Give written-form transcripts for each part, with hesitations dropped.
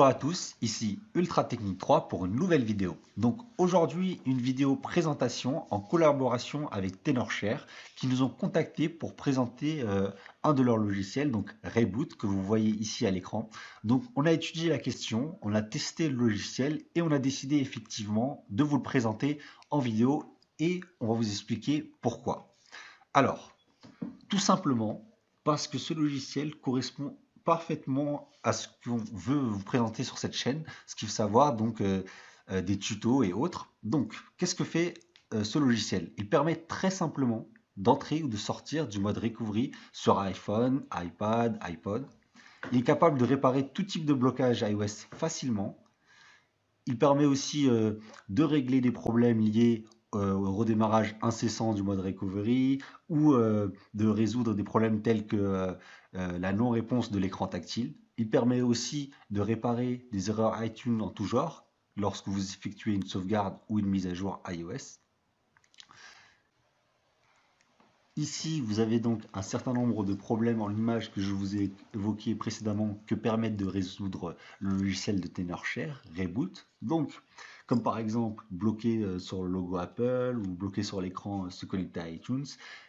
Bonjour à tous, ici Ultra Technique 3 pour une nouvelle vidéo. Donc aujourd'hui, une vidéo présentation en collaboration avec Tenorshare qui nous ont contactés pour présenter un de leurs logiciels, donc Reboot, que vous voyez ici à l'écran. Donc on a étudié la question, on a testé le logiciel et on a décidé effectivement de vous le présenter en vidéo et on va vous expliquer pourquoi. Alors, tout simplement parce que ce logiciel correspond parfaitement à ce qu'on veut vous présenter sur cette chaîne, ce qu'il faut savoir, donc des tutos et autres. Donc, qu'est-ce que fait ce logiciel? Il permet très simplement d'entrer ou de sortir du mode recovery sur iPhone, iPad, iPod. Il est capable de réparer tout type de blocage iOS facilement. Il permet aussi de régler des problèmes liés au redémarrage incessant du mode recovery ou de résoudre des problèmes tels que la non-réponse de l'écran tactile. Il permet aussi de réparer des erreurs iTunes en tout genre lorsque vous effectuez une sauvegarde ou une mise à jour iOS. Ici, vous avez donc un certain nombre de problèmes en image que je vous ai évoqués précédemment que permettent de résoudre le logiciel de Tenorshare, Reboot. Donc, comme par exemple bloquer sur le logo Apple ou bloquer sur l'écran se connecter à iTunes.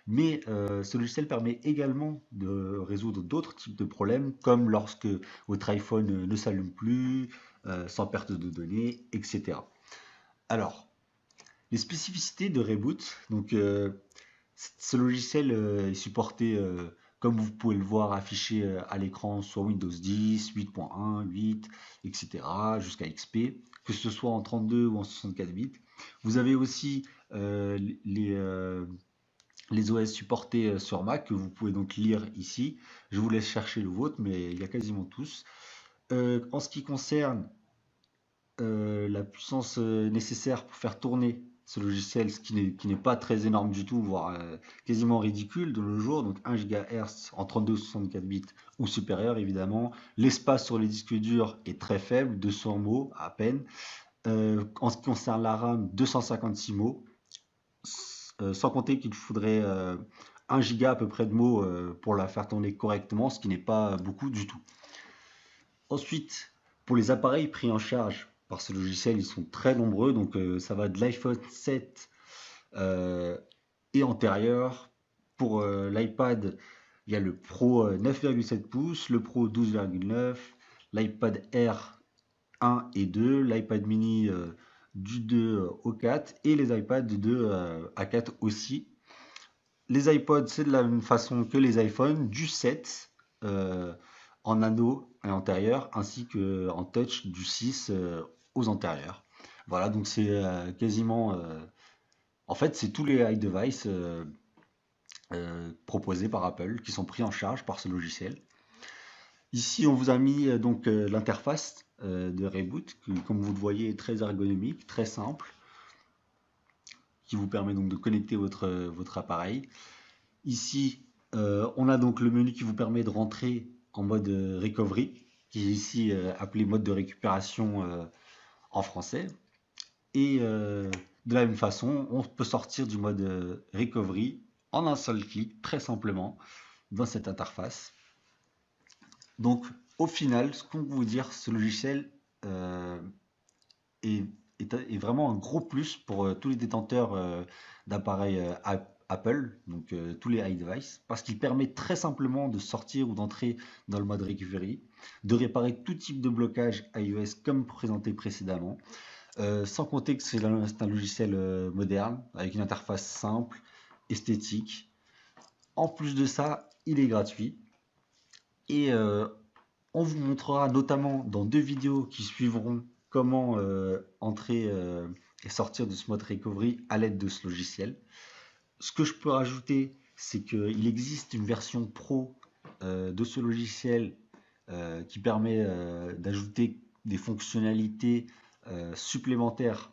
Mais ce logiciel permet également de résoudre d'autres types de problèmes comme lorsque votre iPhone ne s'allume plus, sans perte de données, etc. Alors, les spécificités de Reboot, donc ce logiciel est supporté, comme vous pouvez le voir affiché à l'écran, sur Windows 10, 8.1, 8, etc., jusqu'à XP, que ce soit en 32 ou en 64 bits. Vous avez aussi les OS supportés sur Mac, que vous pouvez donc lire ici. Je vous laisse chercher le vôtre, mais il y a quasiment tous. En ce qui concerne la puissance nécessaire pour faire tourner ce logiciel, ce qui n'est pas très énorme du tout, voire quasiment ridicule de nos jours, donc 1 GHz en 32 ou 64 bits ou supérieur évidemment. L'espace sur les disques durs est très faible, 200 mots à peine. En ce qui concerne la RAM, 256 mots, sans compter qu'il faudrait 1 giga à peu près de mots pour la faire tourner correctement, ce qui n'est pas beaucoup du tout. Ensuite, pour les appareils pris en charge par ce logiciel, ils sont très nombreux. Donc, ça va de l'iPhone 7 et antérieur. Pour l'iPad, il y a le Pro 9,7 pouces, le Pro 12,9, l'iPad Air 1 et 2, l'iPad mini du 2 au 4 et les iPads du 2 à 4 aussi. Les iPods, c'est de la même façon que les iPhones, du 7 en nano à l'antérieur, ainsi qu'en touch du 6 aux antérieurs. Voilà, donc c'est quasiment... en fait, c'est tous les iDevice proposés par Apple qui sont pris en charge par ce logiciel. Ici, on vous a mis donc l'interface de Reboot, qui, comme vous le voyez, est très ergonomique, très simple, qui vous permet donc de connecter votre appareil. Ici, on a donc le menu qui vous permet de rentrer en mode recovery, qui est ici appelé mode de récupération en français. Et de la même façon, on peut sortir du mode recovery en un seul clic, très simplement, dans cette interface. Donc, au final, ce qu'on peut vous dire, ce logiciel est, est vraiment un gros plus pour tous les détenteurs d'appareils Apple, donc tous les iDevice, parce qu'il permet très simplement de sortir ou d'entrer dans le mode recovery, de réparer tout type de blocage iOS comme présenté précédemment, sans compter que c'est un logiciel moderne, avec une interface simple, esthétique. En plus de ça, il est gratuit. Et on vous montrera notamment dans 2 vidéos qui suivront comment entrer et sortir de ce mode recovery à l'aide de ce logiciel. Ce que je peux rajouter, c'est qu'il existe une version pro de ce logiciel qui permet d'ajouter des fonctionnalités supplémentaires.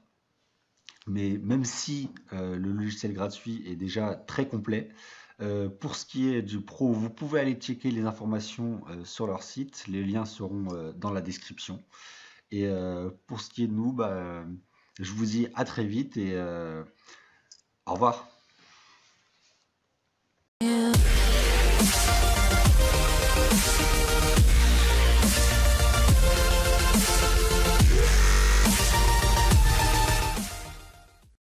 Mais même si le logiciel gratuit est déjà très complet, pour ce qui est du pro, vous pouvez aller checker les informations sur leur site. Les liens seront dans la description. Et pour ce qui est de nous, je vous dis à très vite et au revoir.